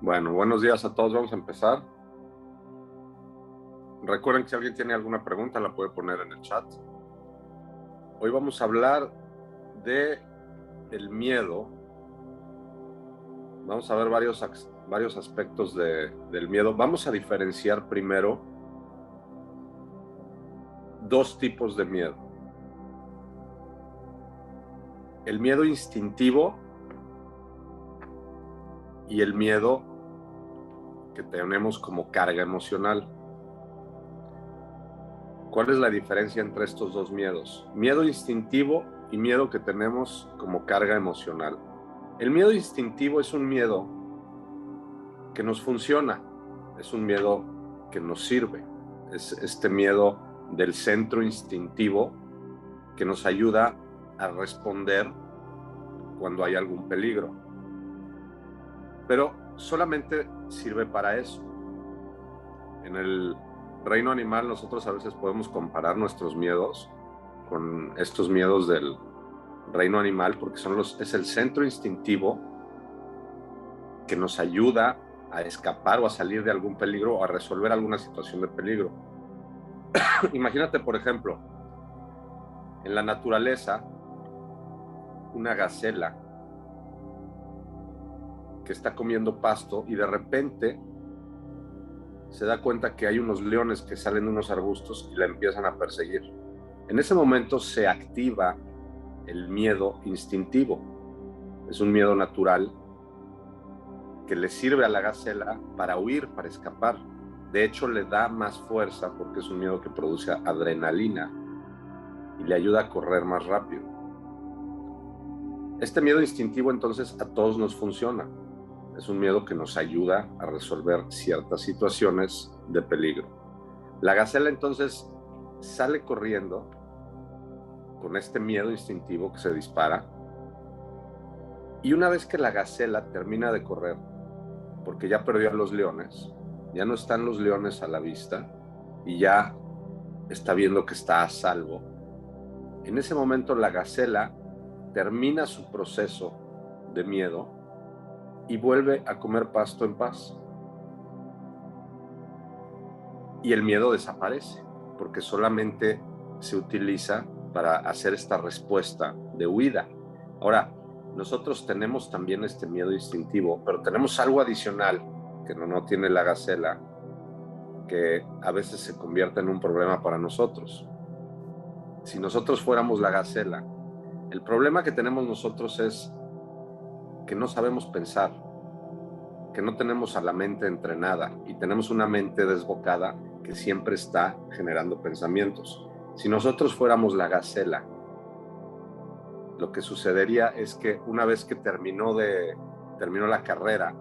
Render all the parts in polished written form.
Bueno, buenos días a todos. Vamos a empezar. Recuerden que si alguien tiene alguna pregunta la puede poner en el chat. Hoy vamos a hablar de el miedo. Vamos a ver varios aspectos del miedo. Vamos a diferenciar primero dos tipos de miedo. El miedo instintivo y el miedo que tenemos como carga emocional. ¿Cuál es la diferencia entre estos dos miedos? Miedo instintivo y miedo que tenemos como carga emocional. El miedo instintivo es un miedo que nos funciona, es un miedo que nos sirve, es este miedo del centro instintivo que nos ayuda a responder cuando hay algún peligro. Pero solamente sirve para eso. En el reino animal nosotros a veces podemos comparar nuestros miedos con estos miedos del reino animal porque es el centro instintivo que nos ayuda a escapar o a salir de algún peligro o a resolver alguna situación de peligro. Imagínate, por ejemplo, en la naturaleza, una gacela que está comiendo pasto y de repente se da cuenta que hay unos leones que salen de unos arbustos y la empiezan a perseguir. En ese momento se activa el miedo instintivo. Es un miedo natural que le sirve a la gacela para huir, para escapar. De hecho, le da más fuerza porque es un miedo que produce adrenalina y le ayuda a correr más rápido. Este miedo instintivo entonces a todos nos funciona. Es un miedo que nos ayuda a resolver ciertas situaciones de peligro. La gacela entonces sale corriendo con este miedo instintivo que se dispara y una vez que la gacela termina de correr, porque ya perdió a los leones, ya no están los leones a la vista y ya está viendo que está a salvo, en ese momento la gacela termina su proceso de miedo y vuelve a comer pasto en paz. Y el miedo desaparece, porque solamente se utiliza para hacer esta respuesta de huida. Ahora, nosotros tenemos también este miedo instintivo, pero tenemos algo adicional que no tiene la gacela, que a veces se convierte en un problema para nosotros. Si nosotros fuéramos la gacela, el problema que tenemos nosotros es que no sabemos pensar, que no tenemos a la mente entrenada y tenemos una mente desbocada que siempre está generando pensamientos. Si nosotros fuéramos la gacela, lo que sucedería es que una vez que terminó la carrera,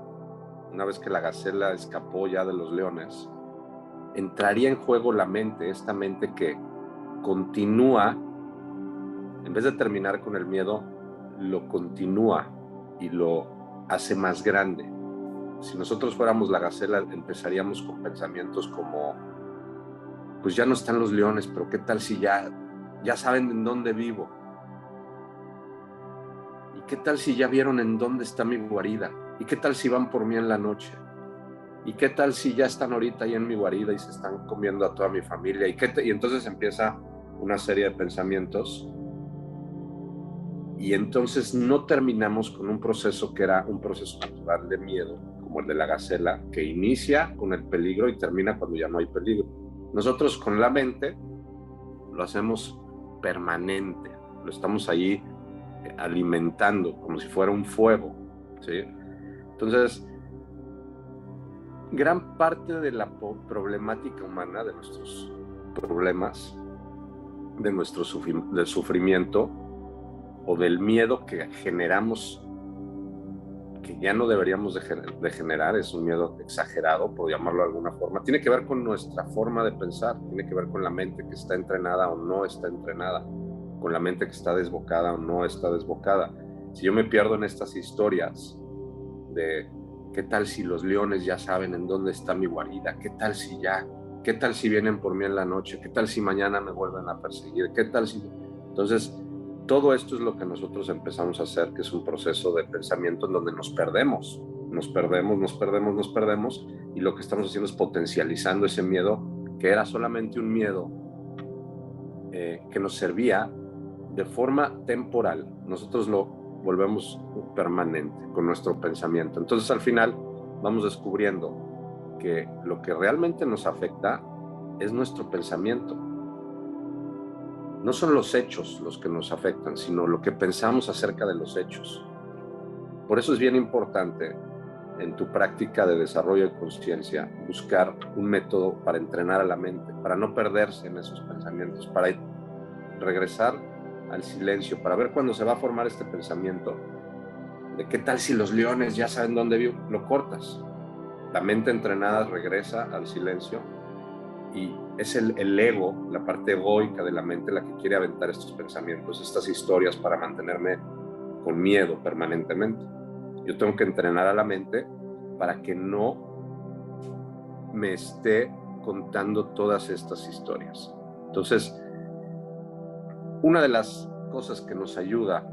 una vez que la gacela escapó ya de los leones, entraría en juego la mente, esta mente que continúa, en vez de terminar con el miedo, lo continúa y lo hace más grande. Si nosotros fuéramos la gacela, empezaríamos con pensamientos como, pues ya no están los leones, pero ¿qué tal si ya saben en dónde vivo? ¿Y qué tal si ya vieron en dónde está mi guarida? ¿Y qué tal si van por mí en la noche? ¿Y qué tal si ya están ahorita ahí en mi guarida y se están comiendo a toda mi familia? Y entonces empieza una serie de pensamientos y entonces no terminamos con un proceso que era un proceso natural de miedo, como el de la gacela, que inicia con el peligro y termina cuando ya no hay peligro. Nosotros con la mente lo hacemos permanente, lo estamos ahí alimentando como si fuera un fuego, ¿sí? Entonces, gran parte de la problemática humana, de nuestros problemas, del sufrimiento o del miedo que generamos, que ya no deberíamos de generar, es un miedo exagerado, por llamarlo de alguna forma, tiene que ver con nuestra forma de pensar, tiene que ver con la mente que está entrenada o no está entrenada, con la mente que está desbocada o no está desbocada. Si yo me pierdo en estas historias de qué tal si los leones ya saben en dónde está mi guarida, qué tal si vienen por mí en la noche, qué tal si mañana me vuelven a perseguir, qué tal si... Entonces, todo esto es lo que nosotros empezamos a hacer, que es un proceso de pensamiento en donde nos perdemos nos perdemos, y lo que estamos haciendo es potencializando ese miedo, que era solamente un miedo que nos servía de forma temporal. Nosotros lo volvemos permanente con nuestro pensamiento. Entonces, al final, vamos descubriendo que lo que realmente nos afecta es nuestro pensamiento. No son los hechos los que nos afectan, sino lo que pensamos acerca de los hechos. Por eso es bien importante en tu práctica de desarrollo de conciencia buscar un método para entrenar a la mente, para no perderse en esos pensamientos, para regresar al silencio, para ver cuándo se va a formar este pensamiento de qué tal si los leones ya saben dónde vivo, lo cortas. La mente entrenada regresa al silencio y es el ego, la parte egoica de la mente, la que quiere aventar estos pensamientos, estas historias para mantenerme con miedo permanentemente. Yo tengo que entrenar a la mente para que no me esté contando todas estas historias. Entonces, una de las cosas que nos ayuda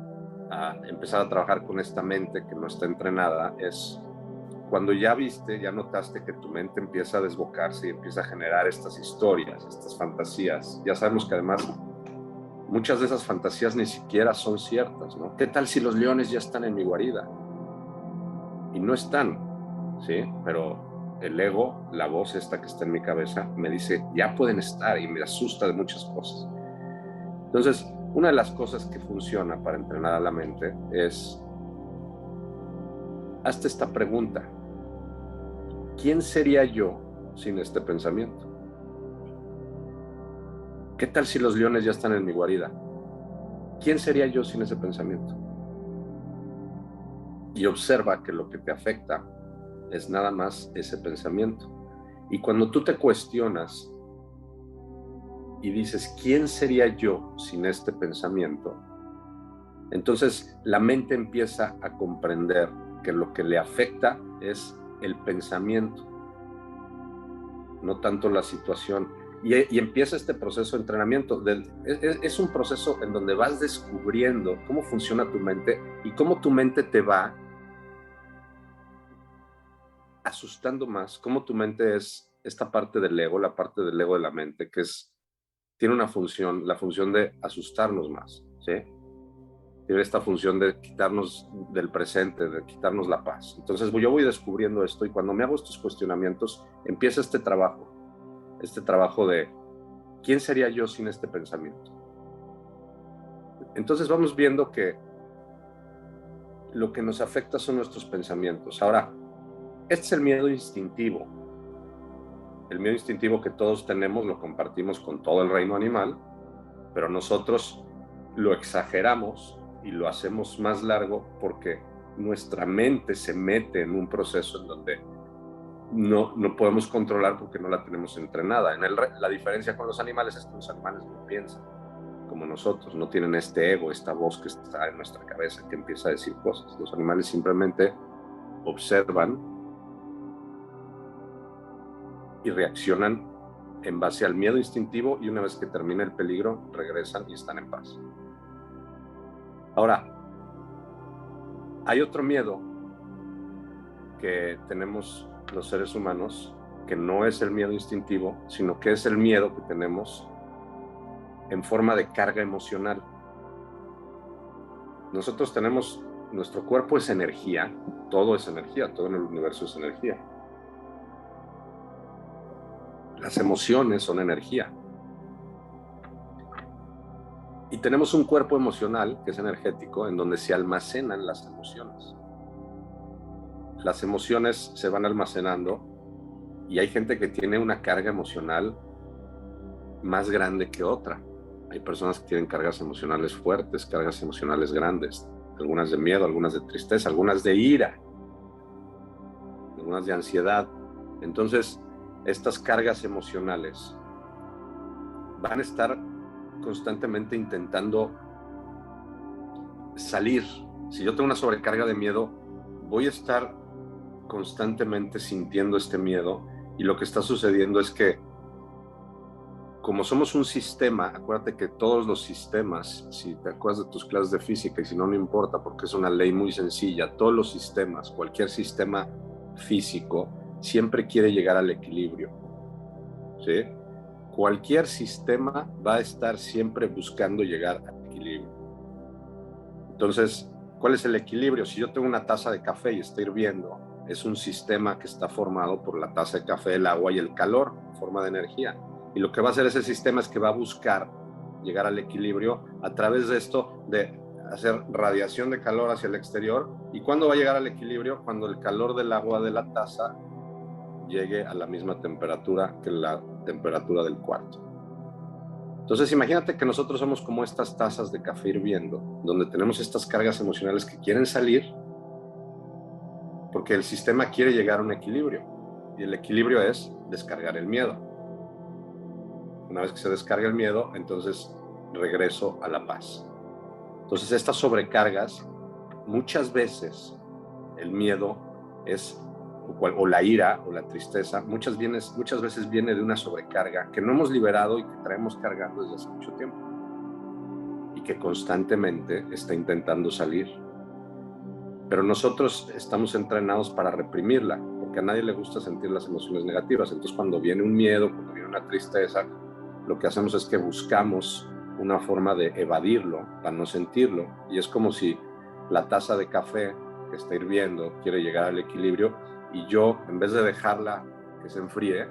a empezar a trabajar con esta mente que no está entrenada es cuando ya notaste que tu mente empieza a desbocarse y empieza a generar estas historias, estas fantasías. Ya sabemos que además muchas de esas fantasías ni siquiera son ciertas, ¿no? ¿Qué tal si los leones ya están en mi guarida? Y no están, ¿sí? Pero el ego, la voz esta que está en mi cabeza, me dice, ya pueden estar, y me asusta de muchas cosas. Entonces, una de las cosas que funciona para entrenar a la mente es, hazte esta pregunta: ¿quién sería yo sin este pensamiento? ¿Qué tal si los leones ya están en mi guarida? ¿Quién sería yo sin ese pensamiento? Y observa que lo que te afecta es nada más ese pensamiento. Y cuando tú te cuestionas y dices, ¿quién sería yo sin este pensamiento? Entonces la mente empieza a comprender que lo que le afecta es el pensamiento, no tanto la situación. Y empieza este proceso de entrenamiento. Es un proceso en donde vas descubriendo cómo funciona tu mente y cómo tu mente te va asustando más, cómo tu mente es esta parte del ego, la parte del ego de la mente, que tiene una función, la función de asustarnos más, ¿sí? Tiene esta función de quitarnos del presente, de quitarnos la paz. Entonces yo voy descubriendo esto, y cuando me hago estos cuestionamientos, empieza este trabajo de ¿quién sería yo sin este pensamiento? Entonces vamos viendo que lo que nos afecta son nuestros pensamientos. Ahora, este es el miedo instintivo. El miedo instintivo que todos tenemos lo compartimos con todo el reino animal, pero nosotros lo exageramos y lo hacemos más largo porque nuestra mente se mete en un proceso en donde no podemos controlar porque no la tenemos entrenada. La diferencia con los animales es que los animales no piensan como nosotros, no tienen este ego, esta voz que está en nuestra cabeza que empieza a decir cosas. Los animales simplemente observan y reaccionan en base al miedo instintivo, y una vez que termina el peligro regresan y están en paz. Ahora, hay otro miedo que tenemos los seres humanos, que no es el miedo instintivo, sino que es el miedo que tenemos en forma de carga emocional. Nosotros tenemos, nuestro cuerpo es energía, todo en el universo es energía. Las emociones son energía. Y tenemos un cuerpo emocional, que es energético, en donde se almacenan las emociones. Las emociones se van almacenando, y hay gente que tiene una carga emocional más grande que otra. Hay personas que tienen cargas emocionales fuertes, cargas emocionales grandes, algunas de miedo, algunas de tristeza, algunas de ira, algunas de ansiedad. Entonces, estas cargas emocionales van a estar constantemente intentando salir. Si yo tengo una sobrecarga de miedo, voy a estar constantemente sintiendo este miedo, y lo que está sucediendo es que como somos un sistema, acuérdate que todos los sistemas, si te acuerdas de tus clases de física, y si no, no importa, porque es una ley muy sencilla, todos los sistemas, cualquier sistema físico, siempre quiere llegar al equilibrio, ¿sí? Cualquier sistema va a estar siempre buscando llegar al equilibrio. Entonces, ¿cuál es el equilibrio? Si yo tengo una taza de café y está hirviendo, es un sistema que está formado por la taza de café, el agua y el calor, en forma de energía. Y lo que va a hacer ese sistema es que va a buscar llegar al equilibrio a través de esto, de hacer radiación de calor hacia el exterior. ¿Y cuándo va a llegar al equilibrio? Cuando el calor del agua de la taza llegue a la misma temperatura que la temperatura del cuarto. Entonces, imagínate que nosotros somos como estas tazas de café hirviendo, donde tenemos estas cargas emocionales que quieren salir, porque el sistema quiere llegar a un equilibrio. Y el equilibrio es descargar el miedo. Una vez que se descarga el miedo, entonces regreso a la paz. Entonces, estas sobrecargas, muchas veces el miedo es, o la ira o la tristeza, muchas veces viene de una sobrecarga que no hemos liberado y que traemos cargando desde hace mucho tiempo y que constantemente está intentando salir. Pero nosotros estamos entrenados para reprimirla, porque a nadie le gusta sentir las emociones negativas. Entonces, cuando viene un miedo, cuando viene una tristeza, lo que hacemos es que buscamos una forma de evadirlo para no sentirlo. Y es como si la taza de café que está hirviendo quiere llegar al equilibrio y yo, en vez de dejarla que se enfríe,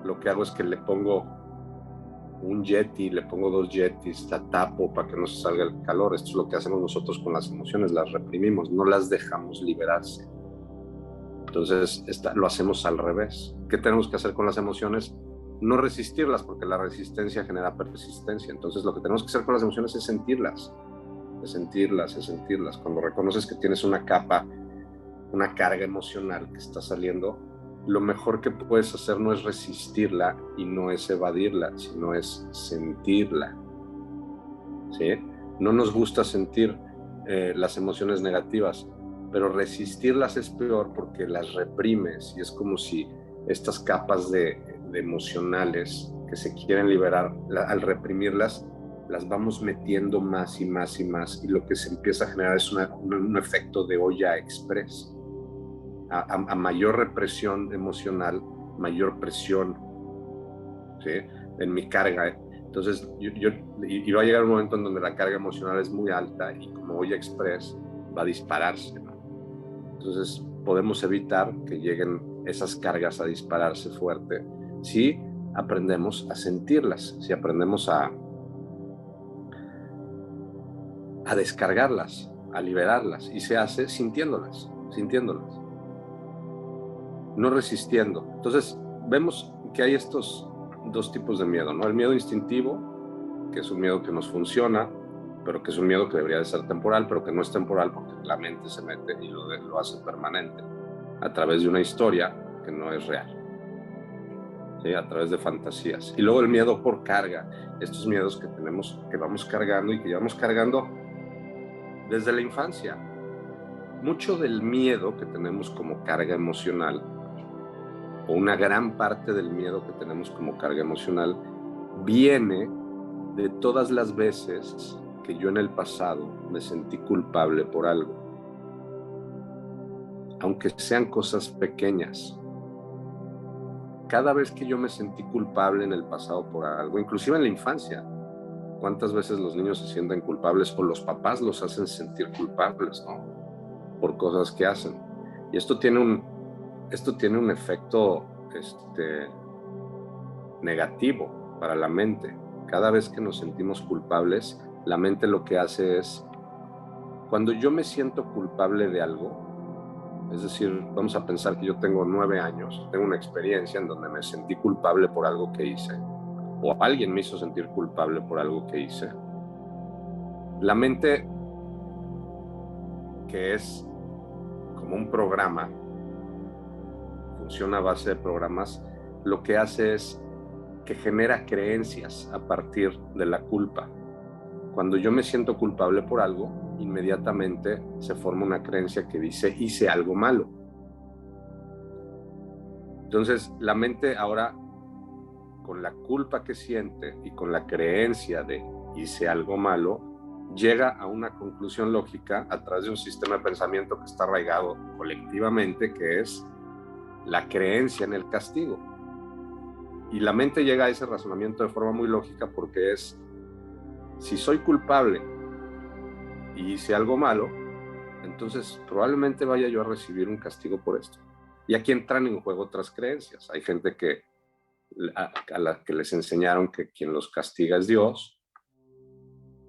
lo que hago es que le pongo un yeti, le pongo 2 yetis, la tapo para que no se salga el calor. Esto es lo que hacemos nosotros con las emociones, las reprimimos, no las dejamos liberarse. Entonces lo hacemos al revés. ¿Qué tenemos que hacer con las emociones? No resistirlas, porque la resistencia genera persistencia. Entonces lo que tenemos que hacer con las emociones es sentirlas, es sentirlas, es sentirlas. Cuando reconoces que tienes una capa, una carga emocional que está saliendo, lo mejor que puedes hacer no es resistirla y no es evadirla, sino es sentirla, ¿sí? No nos gusta sentir las emociones negativas, pero resistirlas es peor porque las reprimes y es como si estas capas de emocionales que se quieren liberar, al reprimirlas, las vamos metiendo más y más y más, y lo que se empieza a generar es un efecto de olla express. A mayor represión emocional, mayor presión, ¿sí?, en mi carga. Entonces, y va a llegar un momento en donde la carga emocional es muy alta y como olla express va a dispararse, ¿no? Entonces, podemos evitar que lleguen esas cargas a dispararse fuerte si aprendemos a sentirlas, si aprendemos a descargarlas, a liberarlas, y se hace sintiéndolas, no resistiendo. Entonces, vemos que hay estos 2 tipos de miedo, ¿no? El miedo instintivo, que es un miedo que nos funciona, pero que es un miedo que debería de ser temporal, pero que no es temporal porque la mente se mete y lo hace permanente a través de una historia que no es real, ¿sí?, a través de fantasías. Y luego el miedo por carga, estos miedos que tenemos, que vamos cargando y que llevamos cargando desde la infancia. Mucho del miedo que tenemos como carga emocional, o una gran parte del miedo que tenemos como carga emocional, viene de todas las veces que yo en el pasado me sentí culpable por algo, aunque sean cosas pequeñas. Cada vez que yo me sentí culpable en el pasado por algo, inclusive en la infancia, ¿cuántas veces los niños se sienten culpables o los papás los hacen sentir culpables, ¿no?, por cosas que hacen? Y esto tiene un efecto negativo para la mente. Cada vez que nos sentimos culpables, la mente lo que hace es, cuando yo me siento culpable de algo, es decir, vamos a pensar que yo tengo 9 años, tengo una experiencia en donde me sentí culpable por algo que hice, o alguien me hizo sentir culpable por algo que hice. La mente, que es como un programa, funciona a base de programas, lo que hace es que genera creencias a partir de la culpa. Cuando yo me siento culpable por algo, inmediatamente se forma una creencia que dice, hice algo malo. Entonces, la mente ahora con la culpa que siente y con la creencia de hice algo malo, llega a una conclusión lógica a través de un sistema de pensamiento que está arraigado colectivamente, que es la creencia en el castigo. Y la mente llega a ese razonamiento de forma muy lógica porque es, si soy culpable y hice algo malo, entonces probablemente vaya yo a recibir un castigo por esto. Y aquí entran en juego otras creencias. Hay gente a la que les enseñaron que quien los castiga es Dios.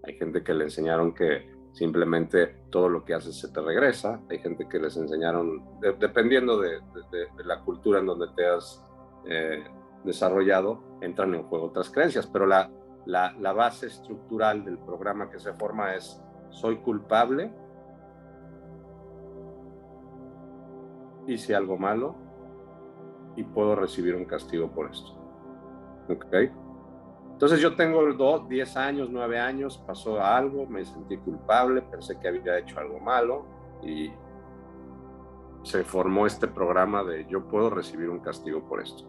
Hay gente que le enseñaron que simplemente todo lo que haces se te regresa. Hay gente que les enseñaron, dependiendo de la cultura en donde te has desarrollado, entran en juego otras creencias. Pero la base estructural del programa que se forma es: soy culpable, hice algo malo y puedo recibir un castigo por esto. ¿Ok? Entonces yo tengo 10 años, 9 años, pasó algo, me sentí culpable, pensé que había hecho algo malo y se formó este programa de yo puedo recibir un castigo por esto.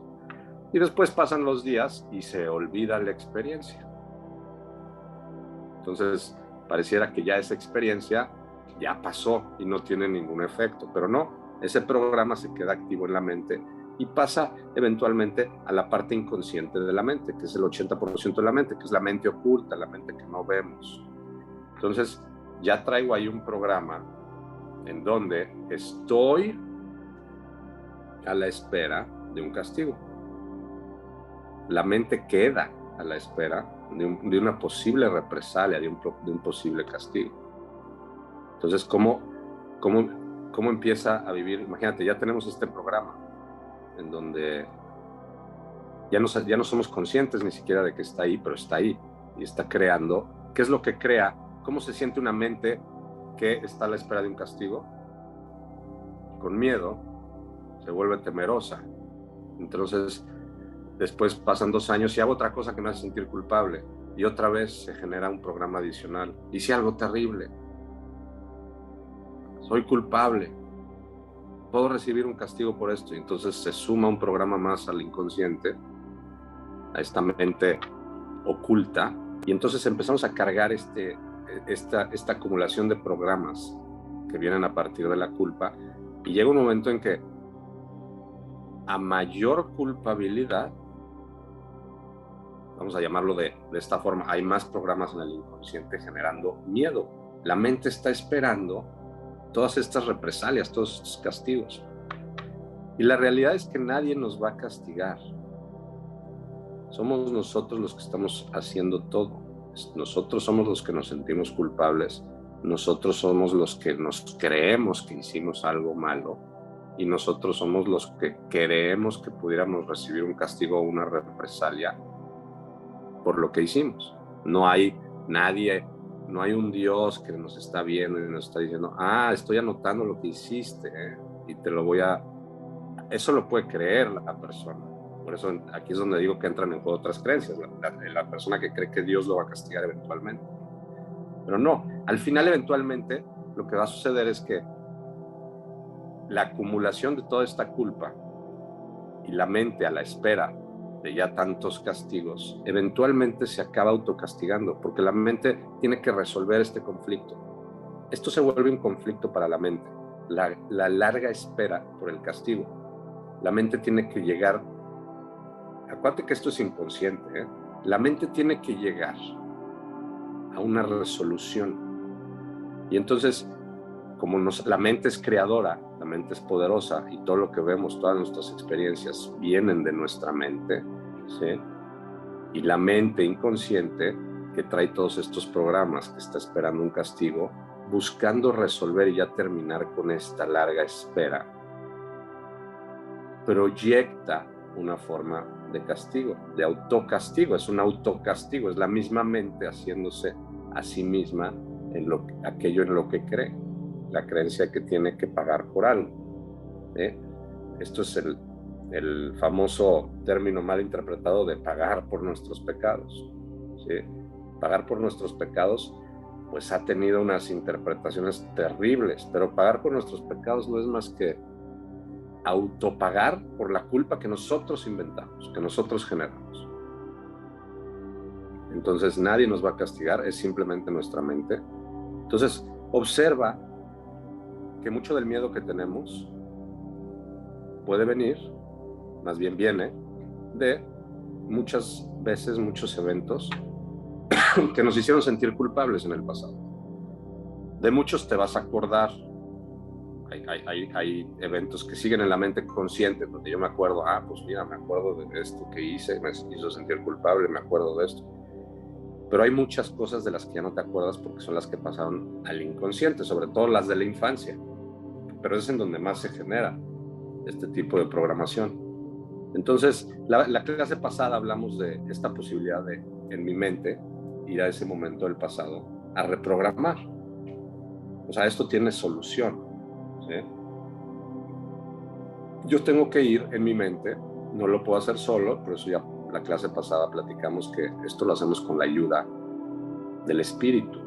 Y después pasan los días y se olvida la experiencia. Entonces pareciera que ya esa experiencia ya pasó y no tiene ningún efecto, pero no, ese programa se queda activo en la mente y pasa eventualmente a la parte inconsciente de la mente, que es el 80% de la mente, que es la mente oculta, la mente que no vemos. Entonces, ya traigo ahí un programa en donde estoy a la espera de un castigo. La mente queda a la espera de una posible represalia, de un posible castigo. Entonces, ¿cómo empieza a vivir? Imagínate, ya tenemos este programa en donde ya no somos conscientes ni siquiera de que está ahí, pero está ahí y está creando. ¿Qué es lo que crea? ¿Cómo se siente una mente que está a la espera de un castigo? Con miedo, se vuelve temerosa. Entonces, después pasan 2 años y hago otra cosa que me hace sentir culpable y otra vez se genera un programa adicional. Hice algo terrible. Soy culpable. Puedo recibir un castigo por esto. Y entonces se suma un programa más al inconsciente, a esta mente oculta, y entonces empezamos a cargar esta acumulación de programas que vienen a partir de la culpa, y llega un momento en que a mayor culpabilidad, vamos a llamarlo de esta forma, hay más programas en el inconsciente generando miedo. La mente está esperando todas estas represalias, todos estos castigos. Y la realidad es que nadie nos va a castigar. Somos nosotros los que estamos haciendo todo. Nosotros somos los que nos sentimos culpables. Nosotros somos los que nos creemos que hicimos algo malo. Y nosotros somos los que creemos que pudiéramos recibir un castigo o una represalia por lo que hicimos. No hay nadie, no hay un Dios que nos está viendo y nos está diciendo, estoy anotando lo que hiciste, y te lo voy a... Eso lo puede creer la persona. Por eso aquí es donde digo que entran en juego otras creencias. La persona que cree que Dios lo va a castigar eventualmente. Pero no, al final eventualmente lo que va a suceder es que la acumulación de toda esta culpa y la mente a la espera de ya tantos castigos, eventualmente se acaba autocastigando, porque la mente tiene que resolver este conflicto. Esto se vuelve un conflicto para la mente, la larga espera por el castigo. La mente tiene que llegar, acuérdate que esto es inconsciente, la mente tiene que llegar a una resolución. Y entonces, como la mente es creadora, la mente es poderosa y todo lo que vemos, todas nuestras experiencias vienen de nuestra mente, ¿sí? Y la mente inconsciente que trae todos estos programas, que está esperando un castigo, buscando resolver y ya terminar con esta larga espera, proyecta una forma de castigo, de autocastigo. Es un autocastigo, es la misma mente haciéndose a sí misma aquello en lo que cree, la creencia que tiene que pagar por algo. Esto es el famoso término mal interpretado de pagar por nuestros pecados, ¿sí? Pagar por nuestros pecados pues ha tenido unas interpretaciones terribles, pero pagar por nuestros pecados no es más que autopagar por la culpa que nosotros inventamos, que nosotros generamos. Entonces nadie nos va a castigar, es simplemente nuestra mente. Entonces observa que mucho del miedo que tenemos puede venir, más bien viene, de muchas veces, muchos eventos que nos hicieron sentir culpables en el pasado. De muchos te vas a acordar. Hay eventos que siguen en la mente consciente, donde yo me acuerdo, pues mira, me acuerdo de esto que hice, me hizo sentir culpable, me acuerdo de esto. Pero hay muchas cosas de las que ya no te acuerdas porque son las que pasaron al inconsciente, sobre todo las de la infancia. Pero es en donde más se genera este tipo de programación. Entonces, la clase pasada hablamos de esta posibilidad de, en mi mente, ir a ese momento del pasado a reprogramar. O sea, esto tiene solución, ¿sí? Yo tengo que ir en mi mente, no lo puedo hacer solo, por eso ya la clase pasada platicamos que esto lo hacemos con la ayuda del espíritu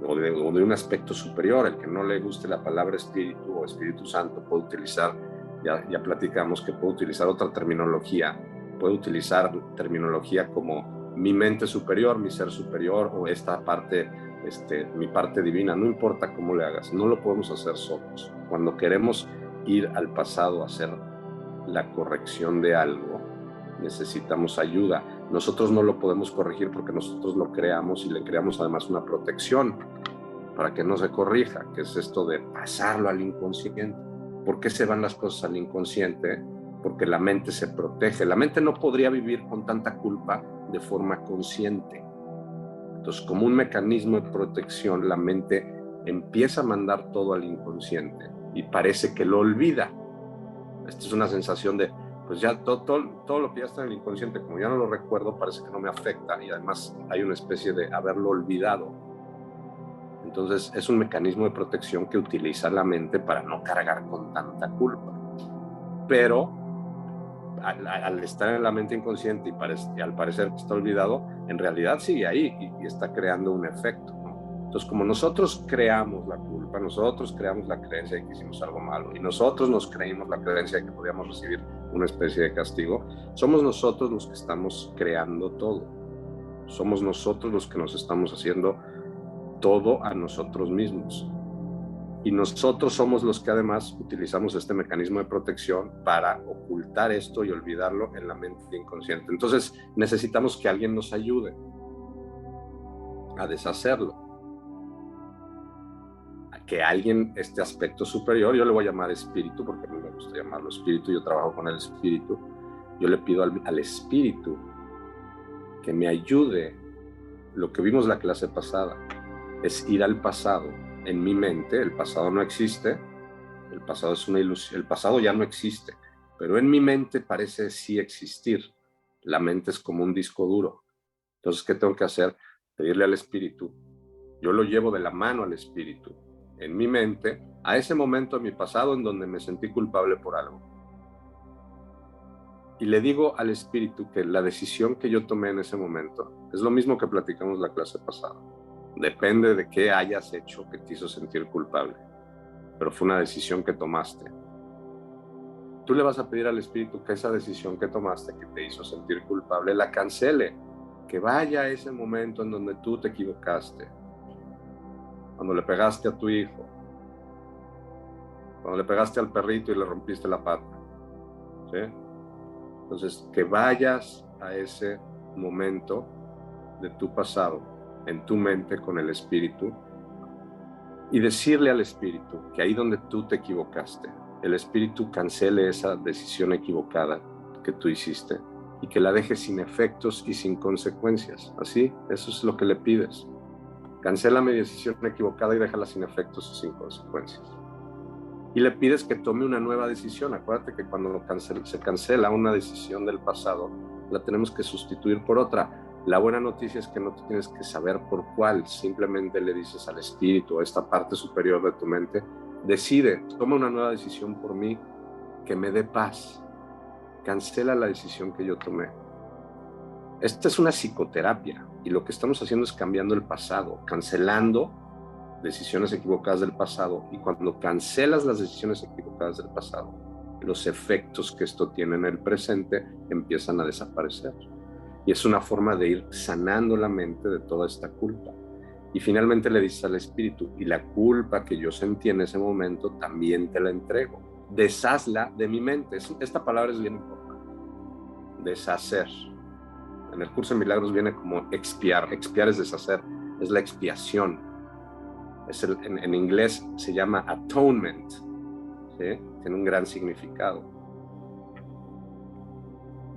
o de un aspecto superior. El que no le guste la palabra espíritu o Espíritu Santo puede utilizar, ya platicamos que puede utilizar otra terminología, puede utilizar terminología como mi mente superior, mi ser superior o esta parte, mi parte divina. No importa cómo le hagas, no lo podemos hacer solos. Cuando queremos ir al pasado a hacer la corrección de algo, necesitamos ayuda. Nosotros no lo podemos corregir porque nosotros lo creamos y le creamos además una protección para que no se corrija, que es esto de pasarlo al inconsciente. ¿Por qué se van las cosas al inconsciente? Porque la mente se protege. La mente no podría vivir con tanta culpa de forma consciente. Entonces, como un mecanismo de protección, la mente empieza a mandar todo al inconsciente y parece que lo olvida. Esta es una sensación de, pues ya todo lo que ya está en el inconsciente, como ya no lo recuerdo, parece que no me afecta y además hay una especie de haberlo olvidado. Entonces es un mecanismo de protección que utiliza la mente para no cargar con tanta culpa. Pero al estar en la mente inconsciente y al parecer que está olvidado, en realidad sigue ahí y está creando un efecto, ¿no? Entonces, como nosotros creamos la culpa, nosotros creamos la creencia de que hicimos algo malo y nosotros nos creímos la creencia de que podíamos recibir una especie de castigo, somos nosotros los que estamos creando todo. Somos nosotros los que nos estamos haciendo todo a nosotros mismos. Y nosotros somos los que además utilizamos este mecanismo de protección para ocultar esto y olvidarlo en la mente inconsciente. Entonces necesitamos que alguien nos ayude a deshacerlo. A que alguien, este aspecto superior, yo le voy a llamar espíritu, porque a mí me gusta llamarlo espíritu, yo trabajo con el espíritu, yo le pido al espíritu que me ayude. Lo que vimos la clase pasada es ir al pasado. En mi mente, el pasado no existe, el pasado es una ilusión, el pasado ya no existe, pero en mi mente parece sí existir. La mente es como un disco duro. Entonces, ¿qué tengo que hacer? Pedirle al espíritu. Yo lo llevo de la mano al espíritu, en mi mente, a ese momento de mi pasado en donde me sentí culpable por algo. Y le digo al espíritu que la decisión que yo tomé en ese momento es lo mismo que platicamos la clase pasada. Depende de qué hayas hecho que te hizo sentir culpable, pero fue una decisión que tomaste. Tú le vas a pedir al espíritu que esa decisión que tomaste, que te hizo sentir culpable, la cancele, que vaya a ese momento en donde tú te equivocaste, cuando le pegaste a tu hijo, cuando le pegaste al perrito y le rompiste la pata, ¿sí? Entonces, que vayas a ese momento de tu pasado en tu mente con el espíritu y decirle al espíritu que ahí donde tú te equivocaste, el espíritu cancele esa decisión equivocada que tú hiciste y que la deje sin efectos y sin consecuencias. Así, eso es lo que le pides. Cancela mi decisión equivocada y déjala sin efectos y sin consecuencias. Y le pides que tome una nueva decisión. Acuérdate que cuando se cancela una decisión del pasado, la tenemos que sustituir por otra. La buena noticia es que no tienes que saber por cuál, simplemente le dices al espíritu, a esta parte superior de tu mente, decide, toma una nueva decisión por mí que me dé paz. Cancela la decisión que yo tomé. Esta es una psicoterapia y lo que estamos haciendo es cambiando el pasado, cancelando decisiones equivocadas del pasado, y cuando cancelas las decisiones equivocadas del pasado, los efectos que esto tiene en el presente empiezan a desaparecer. Y es una forma de ir sanando la mente de toda esta culpa. Y finalmente le dices al espíritu, y la culpa que yo sentí en ese momento también te la entrego. Deshazla de mi mente. Esta palabra es bien importante. Deshacer. En el curso de milagros viene como expiar. Expiar es deshacer. Es la expiación. En inglés se llama atonement. ¿Sí? Tiene un gran significado.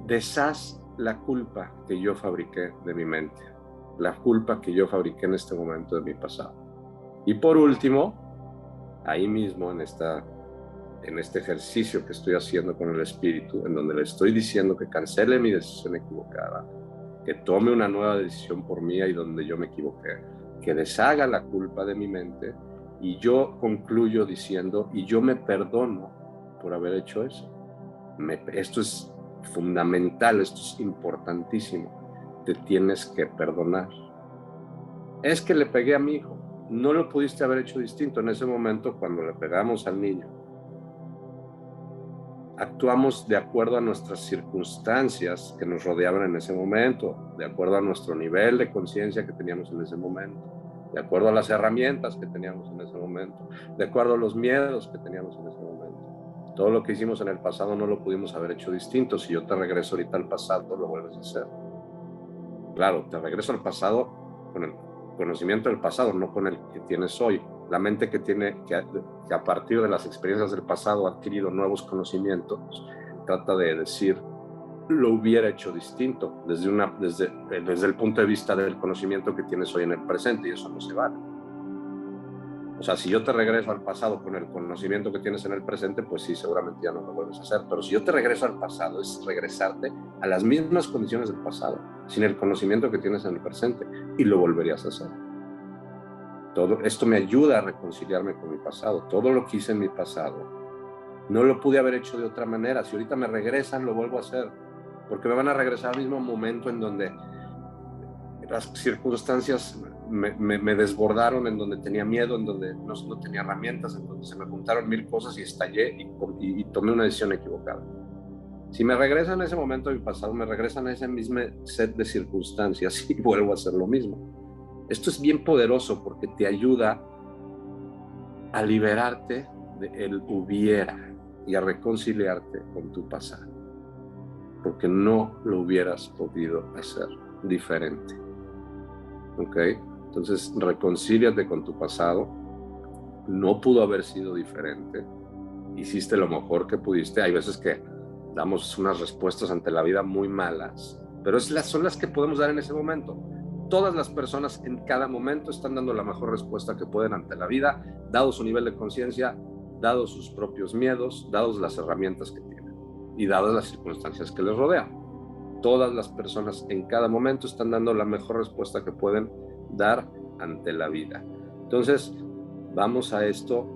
Deshaz la culpa que yo fabriqué de mi mente. La culpa que yo fabriqué en este momento de mi pasado. Y por último, ahí mismo en este ejercicio que estoy haciendo con el espíritu, en donde le estoy diciendo que cancele mi decisión equivocada, que tome una nueva decisión por mí y donde yo me equivoqué, que deshaga la culpa de mi mente, y yo concluyo diciendo, y yo me perdono por haber hecho eso. Esto es fundamental, esto es importantísimo. Te tienes que perdonar. Es que le pegué a mi hijo. No lo pudiste haber hecho distinto en ese momento. Cuando le pegamos al niño, actuamos de acuerdo a nuestras circunstancias que nos rodeaban en ese momento, de acuerdo a nuestro nivel de conciencia que teníamos en ese momento, de acuerdo a las herramientas que teníamos en ese momento, de acuerdo a los miedos que teníamos en ese momento. Todo lo que hicimos en el pasado no lo pudimos haber hecho distinto. Si yo te regreso ahorita al pasado, lo vuelves a hacer. Claro, te regreso al pasado con el conocimiento del pasado, no con el que tienes hoy. La mente que a partir de las experiencias del pasado ha adquirido nuevos conocimientos, trata de decir, lo hubiera hecho distinto desde el punto de vista del conocimiento que tienes hoy en el presente, y eso no se vale. O sea, si yo te regreso al pasado con el conocimiento que tienes en el presente, pues sí, seguramente ya no lo vuelves a hacer. Pero si yo te regreso al pasado, es regresarte a las mismas condiciones del pasado, sin el conocimiento que tienes en el presente, y lo volverías a hacer. Todo esto me ayuda a reconciliarme con mi pasado. Todo lo que hice en mi pasado, no lo pude haber hecho de otra manera. Si ahorita me regresan, lo vuelvo a hacer, porque me van a regresar al mismo momento en donde las circunstancias me desbordaron, en donde tenía miedo, en donde no tenía herramientas, en donde se me juntaron mil cosas y estallé y tomé una decisión equivocada. Si me regresan a ese momento de mi pasado, me regresan a ese mismo set de circunstancias y vuelvo a hacer lo mismo. Esto es bien poderoso porque te ayuda a liberarte del hubiera y a reconciliarte con tu pasado, porque no lo hubieras podido hacer diferente. ¿Ok? Entonces, reconcíliate con tu pasado. No pudo haber sido diferente. Hiciste lo mejor que pudiste. Hay veces que damos unas respuestas ante la vida muy malas, pero son las que podemos dar en ese momento. Todas las personas en cada momento están dando la mejor respuesta que pueden ante la vida, dado su nivel de conciencia, dados sus propios miedos, dados las herramientas que tienen y dadas las circunstancias que les rodean. Todas las personas en cada momento están dando la mejor respuesta que pueden dar ante la vida. Entonces, vamos a esto,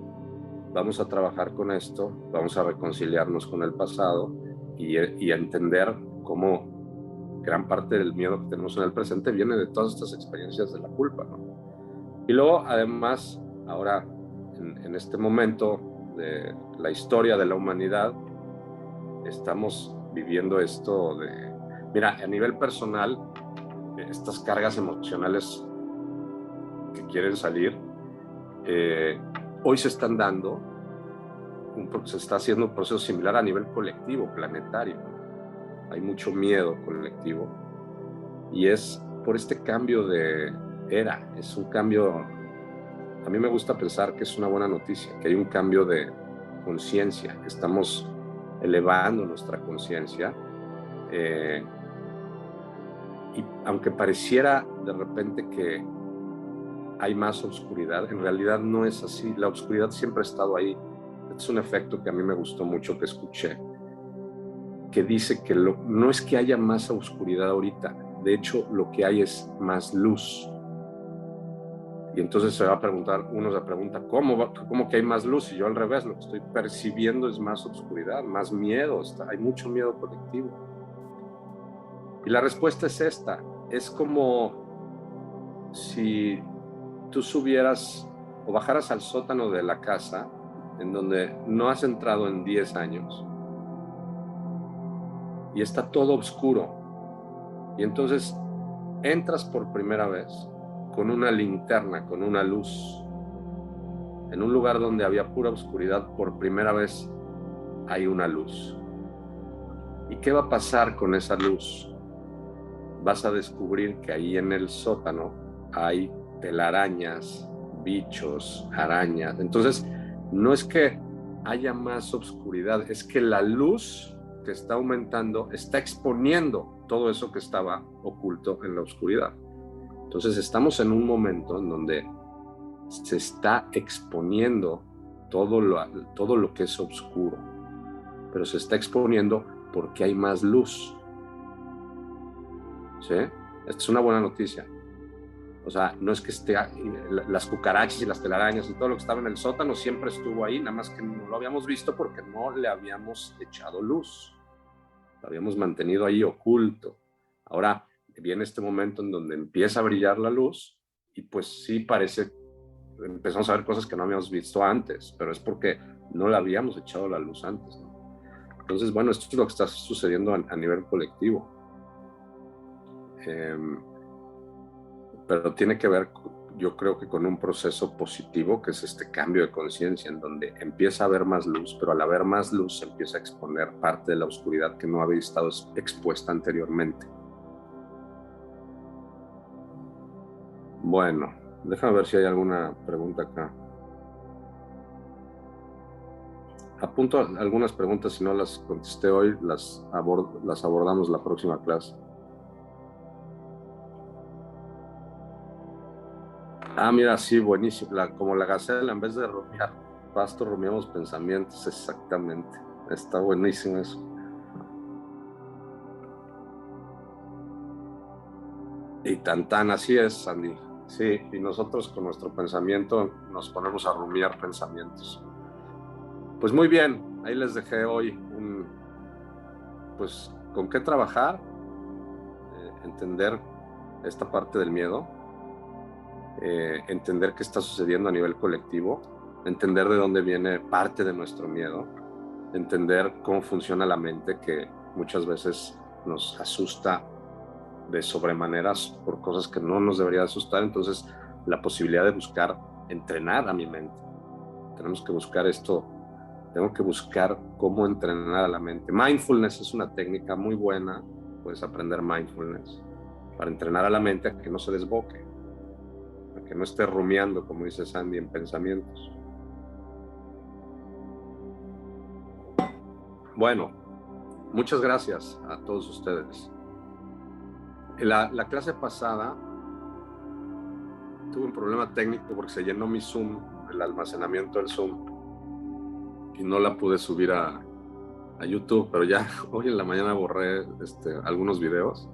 vamos a trabajar con esto, vamos a reconciliarnos con el pasado y a entender cómo gran parte del miedo que tenemos en el presente viene de todas estas experiencias de la culpa, ¿no? Y luego, además, ahora, en este momento de la historia de la humanidad, estamos viviendo esto de... Mira, a nivel personal, estas cargas emocionales que quieren salir, hoy se están dando, se está haciendo un proceso similar a nivel colectivo, planetario. Hay mucho miedo colectivo y es por este cambio de era, es un cambio, a mí me gusta pensar que es una buena noticia, que hay un cambio de conciencia, que estamos elevando nuestra conciencia. Y aunque pareciera de repente que hay más oscuridad, en realidad no es así. La oscuridad siempre ha estado ahí. Es un efecto que a mí me gustó mucho que escuché, que dice que no es que haya más oscuridad ahorita, de hecho lo que hay es más luz. Y entonces uno se pregunta, ¿cómo que hay más luz? Y yo al revés, lo que estoy percibiendo es más oscuridad, más miedo, hay mucho miedo colectivo. Y la respuesta es esta, es como si tú subieras o bajaras al sótano de la casa en donde no has entrado en 10 años y está todo oscuro. Y entonces entras por primera vez con una linterna, con una luz, en un lugar donde había pura oscuridad. Por primera vez hay una luz. ¿Y qué va a pasar con esa luz? Vas a descubrir que ahí en el sótano hay telarañas, bichos, arañas. Entonces, no es que haya más oscuridad, es que la luz que está aumentando está exponiendo todo eso que estaba oculto en la oscuridad. Entonces, estamos en un momento en donde se está exponiendo todo lo que es oscuro, pero se está exponiendo porque hay más luz. ¿Sí? Esta es una buena noticia. O sea, no es que esté las cucarachas y las telarañas y todo lo que estaba en el sótano siempre estuvo ahí, nada más que no lo habíamos visto porque no le habíamos echado luz. Lo habíamos mantenido ahí oculto. Ahora viene este momento en donde empieza a brillar la luz y pues sí parece, empezamos a ver cosas que no habíamos visto antes, pero es porque no le habíamos echado la luz antes, ¿no? Entonces, bueno, esto es lo que está sucediendo a nivel colectivo. Pero tiene que ver, yo creo que con un proceso positivo, que es este cambio de conciencia, en donde empieza a haber más luz, pero al haber más luz se empieza a exponer parte de la oscuridad que no había estado expuesta anteriormente. Bueno, déjame ver si hay alguna pregunta acá. Apunto algunas preguntas, si no las contesté hoy, las abordamos la próxima clase. Ah, mira, sí, buenísimo. Como la gacela, en vez de rumiar pasto, rumiamos pensamientos, exactamente. Está buenísimo eso. Y tan así es, Sandy. Sí, y nosotros con nuestro pensamiento nos ponemos a rumiar pensamientos. Pues muy bien, ahí les dejé hoy pues con qué trabajar, entender esta parte del miedo, entender qué está sucediendo a nivel colectivo, entender de dónde viene parte de nuestro miedo, entender cómo funciona la mente, que muchas veces nos asusta de sobremaneras por cosas que no nos debería asustar. Entonces, la posibilidad de buscar entrenar a mi mente. Tenemos que buscar esto, tengo que buscar cómo entrenar a la mente. Mindfulness es una técnica muy buena, puedes aprender mindfulness para entrenar a la mente a que no se desboque, a que no esté rumiando, como dice Sandy, en pensamientos. Bueno, muchas gracias a todos ustedes. La clase pasada tuve un problema técnico porque se llenó mi Zoom, el almacenamiento del Zoom, y no la pude subir a YouTube, pero ya hoy en la mañana borré algunos videos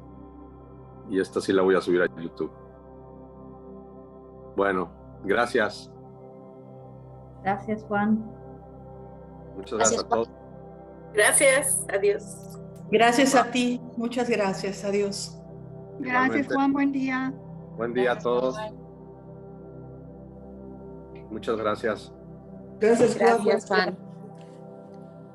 y esta sí la voy a subir a YouTube. Bueno, gracias. Gracias, Juan. Muchas gracias a todos. Gracias, adiós. Gracias a ti, muchas gracias, adiós. Gracias, Juan, buen día. Buen día a todos. Muchas gracias. Gracias, Juan. Gracias, Juan.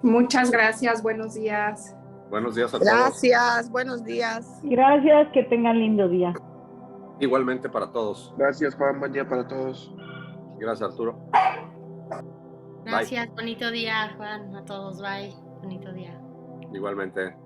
Muchas gracias, buenos días. Buenos días a todos. Gracias, buenos días. Gracias, que tengan lindo día. Igualmente para todos. Gracias, Juan, buen día para todos. Gracias, Arturo. Gracias, bonito día, Juan, a todos, bye, bonito día. Igualmente.